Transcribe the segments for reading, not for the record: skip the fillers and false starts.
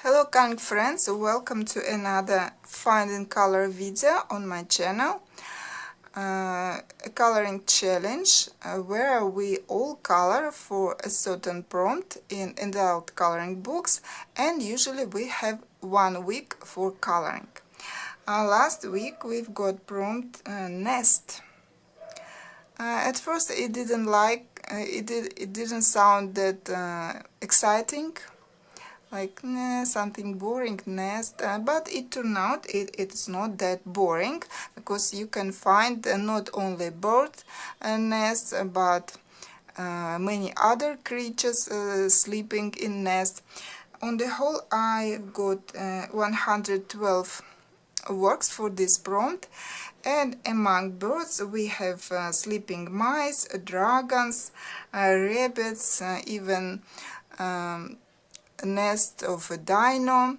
Hello coloring friends, welcome to another Finding Color video on my channel. A coloring challenge where we all color for a certain prompt in adult coloring books, and usually we have 1 week for coloring. Last week we've got prompt nest. At first it didn't sound that exciting, like something boring nest, but it turned out it's not that boring, because you can find not only bird nests but many other creatures sleeping in nests. On the whole, I got 112 works for this prompt, and among birds we have sleeping mice, dragons, rabbits, even a nest of a dino.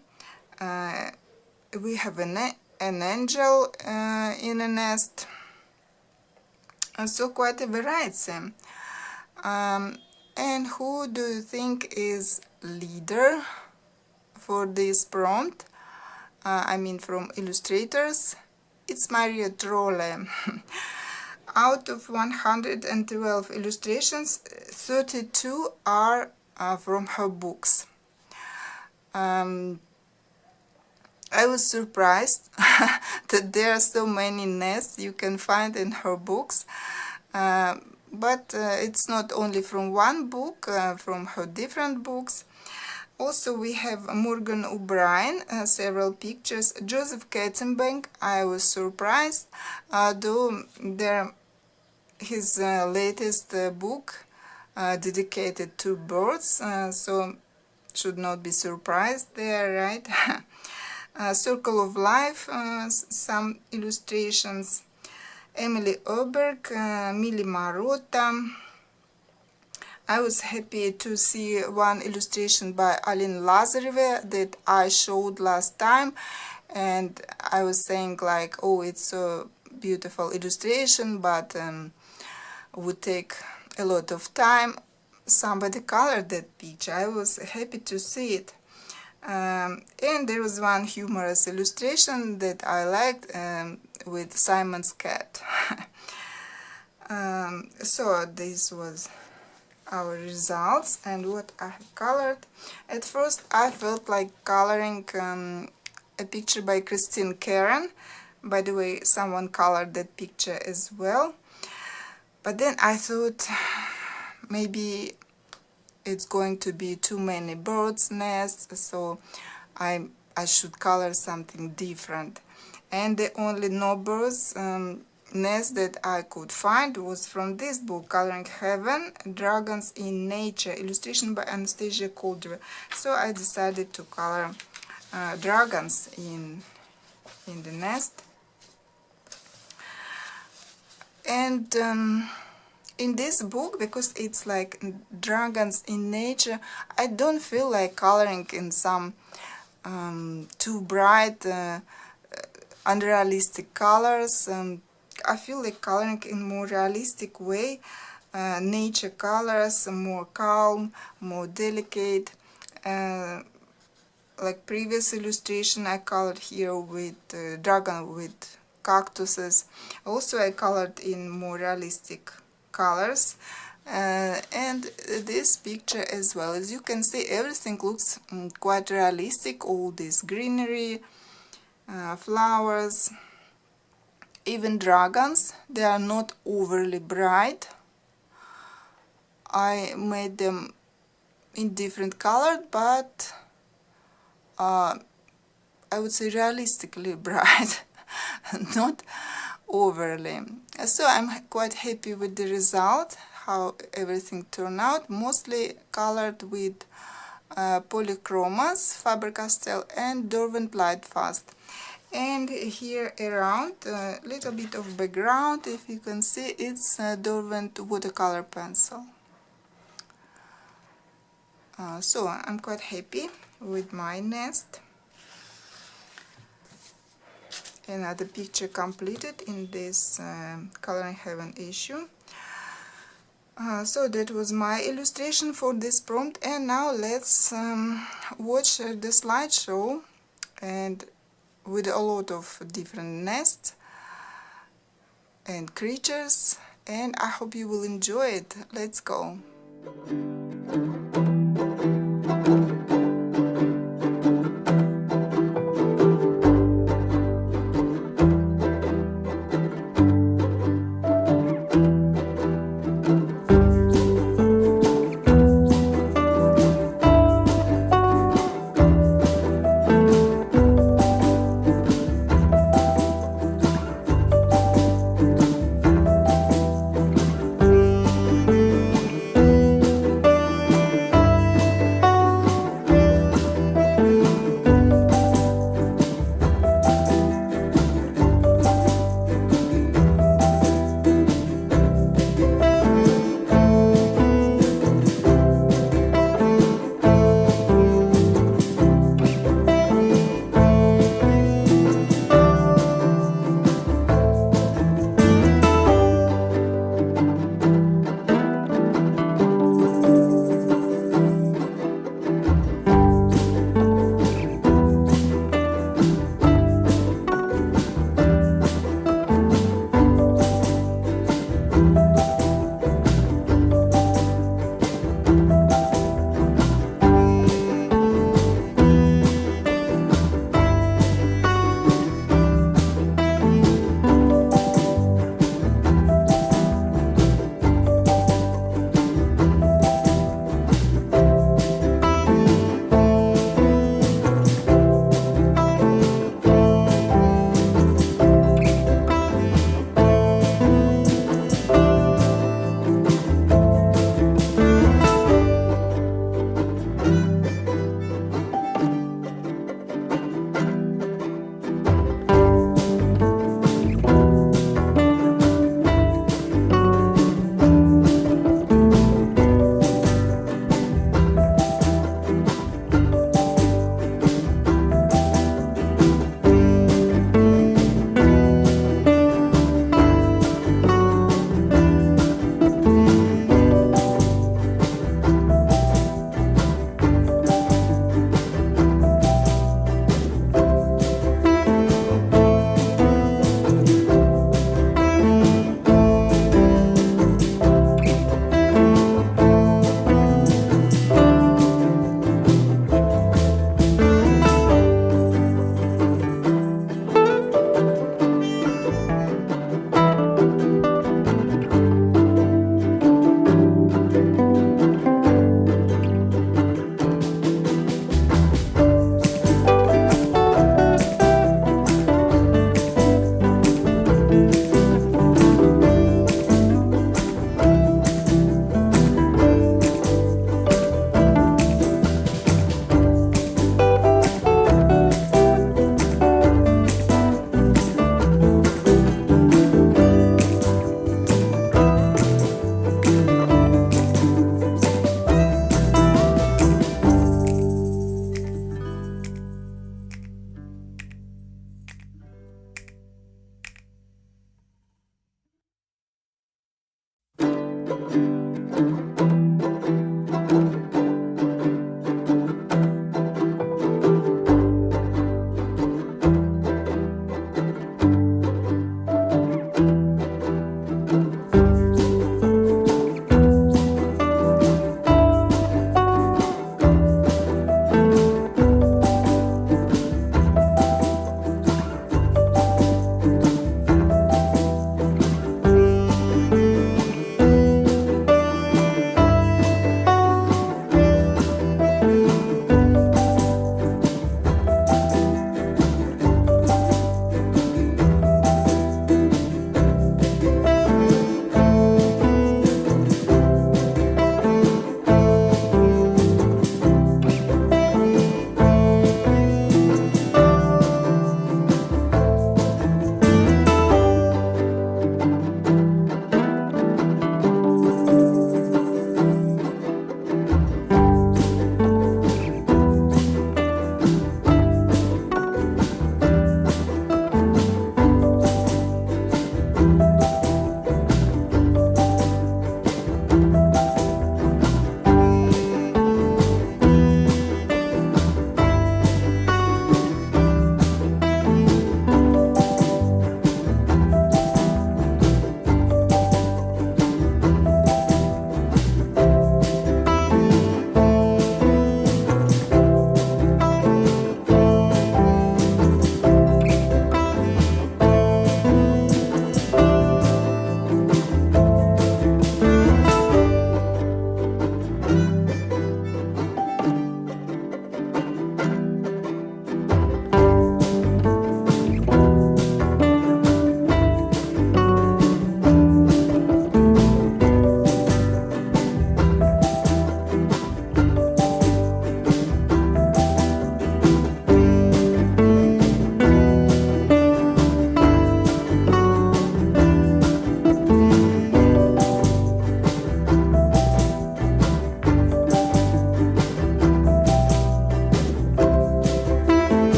We have an angel in a nest, so quite a variety. And who do you think is leader for this prompt? I mean, from illustrators, it's Maria Trolle. Out of 112 illustrations, 32 are from her books. I was surprised that there are so many nests you can find in her books, but it's not only from one book, from her different books. Also, we have Morgan O'Brien, several pictures. Joseph Katzenbank, I was surprised, though his latest book dedicated to birds, so should not be surprised there, right? Circle of Life, some illustrations. Emily Oberg, Mili Marotta. I was happy to see one illustration by Aline Lazareva that I showed last time, and I was saying like, oh, it's a beautiful illustration, but would take a lot of time. Somebody colored that picture. I was happy to see it. And there was one humorous illustration that I liked, with Simon's cat. So this was our results and what I have colored. At first I felt like coloring a picture by Christine Karen. By the way, someone colored that picture as well. But then I thought maybe it's going to be too many birds' nests, so I should color something different. And the only no birds nest that I could find was from this book, Coloring Heaven, Dragons in Nature, illustration by Anastasia Koldova. So I decided to color dragons in the nest. And in this book, because it's like dragons in nature, I don't feel like coloring in some too bright, unrealistic colors. I feel like coloring in more realistic way, nature colors, more calm, more delicate. Like previous illustration, I colored here with dragon with cactuses. Also, I colored in more realistic colors, and this picture as well. As you can see, everything looks quite realistic. All this greenery, flowers, even dragons, they are not overly bright. I made them in different colors, but I would say realistically bright, not overly. So I'm quite happy with the result, how everything turned out. Mostly colored with polychromas, Faber-Castell and Derwent Lightfast. And here around, a little bit of background, if you can see, it's Derwent watercolor pencil. So I'm quite happy with my nest. Another picture completed in this Coloring Heaven issue. So that was my illustration for this prompt, and now let's watch the slideshow, and with a lot of different nests and creatures, and I hope you will enjoy it. Let's go.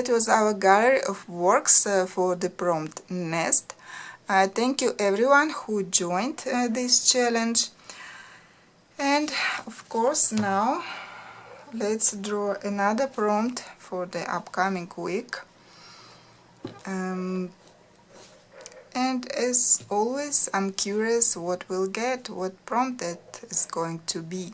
that was our gallery of works for the prompt nest. Thank you everyone who joined this challenge. And of course now let's draw another prompt for the upcoming week. And as always, I'm curious what we'll get, what prompt that is going to be.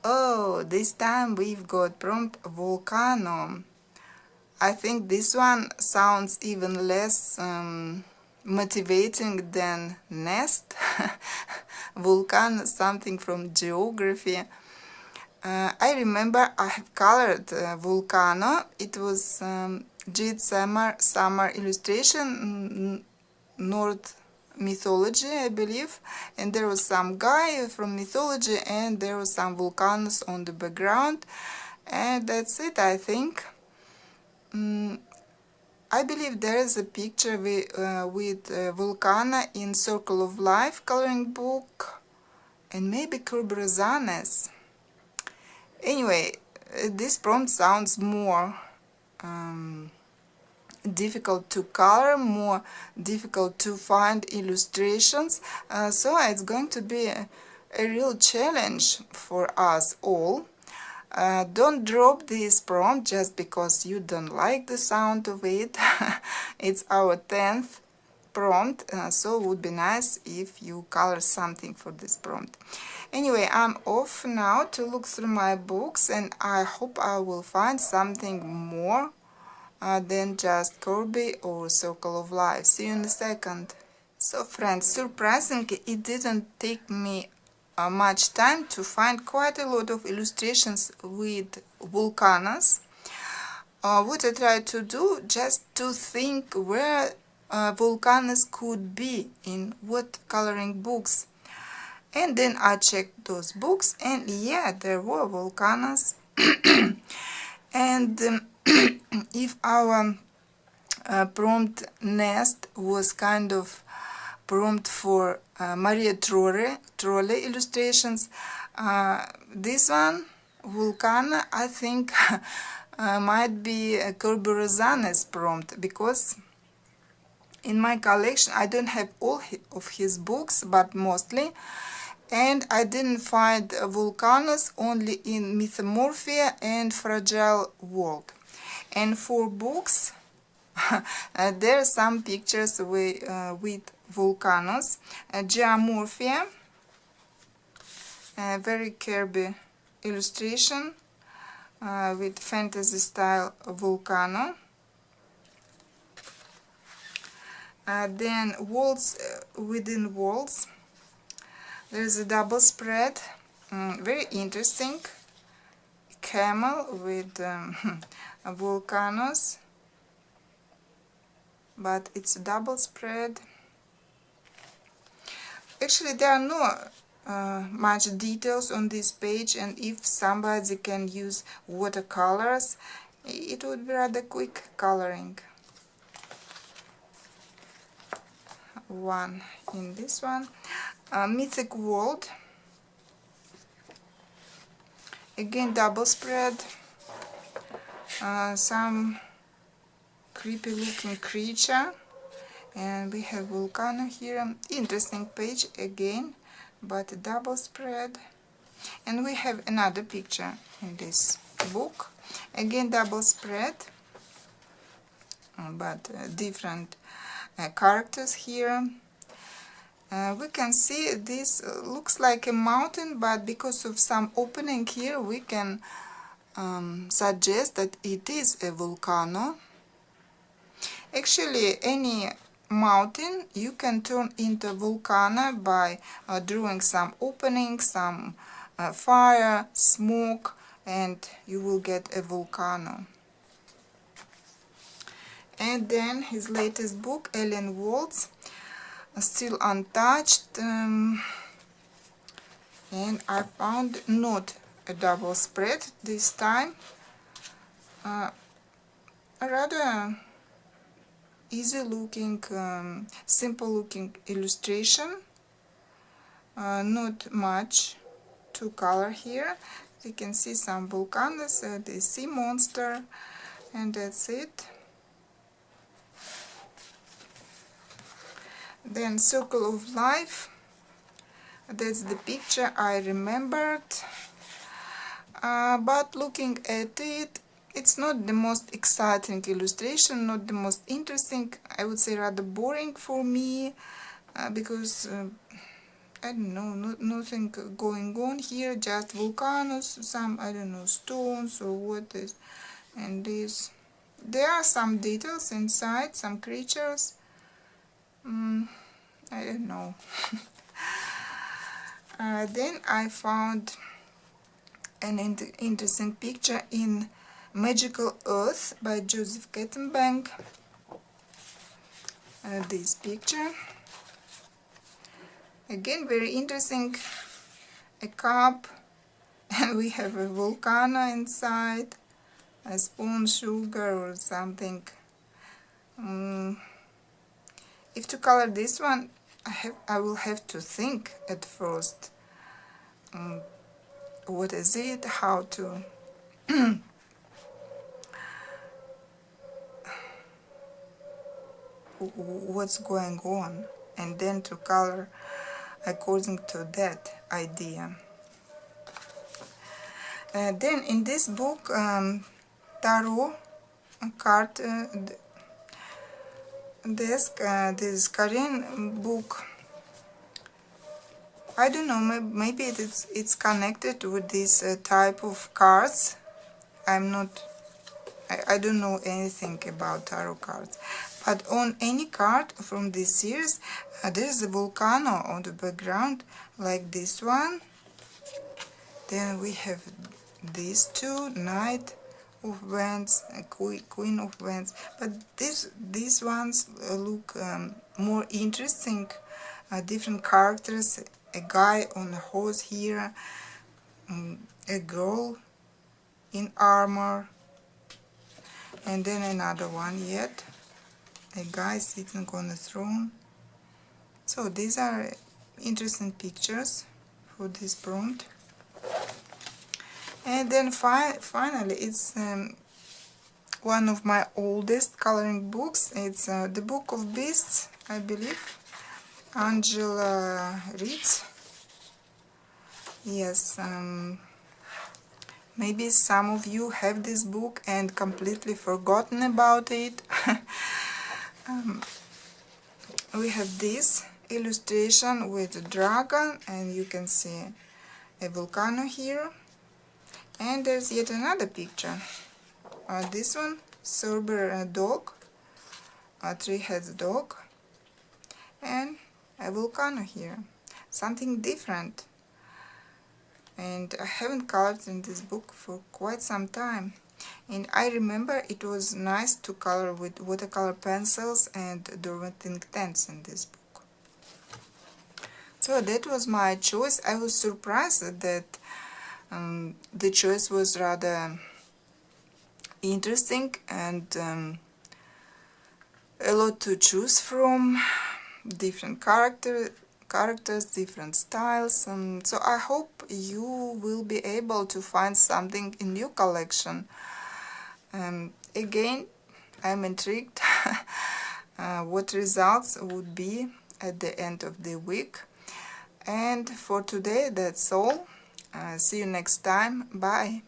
Oh, this time we've got prompt volcano. I think this one sounds even less motivating than nest. Volcano, something from geography. I remember I have colored volcano. It was Jade Summer illustration, North mythology, I believe, and there was some guy from mythology and there was some volcanoes on the background, and that's it, I think. I believe there is a picture with volcano in Circle of Life coloring book, and maybe Kerberosanes. Anyway, this prompt sounds more difficult to color, more difficult to find illustrations, so it's going to be a real challenge for us all. Don't drop this prompt just because you don't like the sound of it. It's our 10th prompt, so it would be nice if you color something for this prompt. Anyway, I'm off now to look through my books, and I hope I will find something more than just Kirby or Circle of Life. See you in a second. So friends, surprisingly, it didn't take me much time to find quite a lot of illustrations with volcanoes. What I tried to do, just to think where volcanoes could be, in what coloring books. And then I checked those books, and yeah, there were volcanoes. And if our prompt nest was kind of prompt for Maria Trolle illustrations, this one, Vulcana, I think might be a Kerberosanes prompt, because in my collection I don't have all of his books, but mostly, and I didn't find volcanoes, only in Mythomorphia and Fragile World. And for books, there are some pictures with volcanoes. Geomorphia, very Kirby illustration with fantasy style volcano. Then Walls Within Walls. There's a double spread, very interesting. Camel with volcanoes, but it's a double spread. Actually, there are no much details on this page, and if somebody can use watercolors, it would be rather quick coloring. One in this one. Mythic World, again double spread, some creepy looking creature, and we have volcano here. Interesting page again, but a double spread. And we have another picture in this book, again double spread, but different characters here. We can see this looks like a mountain, but because of some opening here we can suggest that it is a volcano. Actually, any mountain you can turn into a volcano by drawing some opening, some fire, smoke, and you will get a volcano. And then his latest book, Alien Worlds, still untouched. and I found not a double spread this time, a rather easy looking, simple looking illustration, not much to color here. You can see some volcanoes, the sea monster, and that's it. Then Circle of Life, that's the picture I remembered, but looking at it, it's not the most exciting illustration, not the most interesting, I would say rather boring for me, because I don't know, nothing going on here, just volcanoes, some, I don't know, stones or what is, and this. There are some details inside, some creatures, I don't know. Then I found an interesting picture in Magical Earth by Joseph Kettenbank. This picture, again very interesting, a cup, and we have a volcano inside, a spoon, sugar or something. If to color this one, I will have to think at first. What is it? How to what's going on, and then to color according to that idea. Then in this book, tarot card desk, this Korean book, I don't know, maybe it's connected with this type of cards. I don't know anything about tarot cards, but on any card from this series, there's a volcano on the background, like this one. Then we have these two, Knight of Wands, Queen of Wands, but these ones look more interesting. Different characters, a guy on a horse here, a girl in armor, and then another one yet, a guy sitting on a throne. So these are interesting pictures for this prompt. And then finally, it's one of my oldest coloring books. It's the Book of Beasts, I believe. Angela Reeds. Yes, maybe some of you have this book and completely forgotten about it. We have this illustration with a dragon, and you can see a volcano here. And there's yet another picture. This one, Cerber dog, a three-headed dog, and a volcano here. Something different. And I haven't colored in this book for quite some time. And I remember it was nice to color with watercolor pencils and Derwent ink pens in this book. So that was my choice. I was surprised that the choice was rather interesting, and a lot to choose from, different characters, different styles, so I hope you will be able to find something in your collection. Again, I'm intrigued what results would be at the end of the week. And for today, that's all. See you next time. Bye.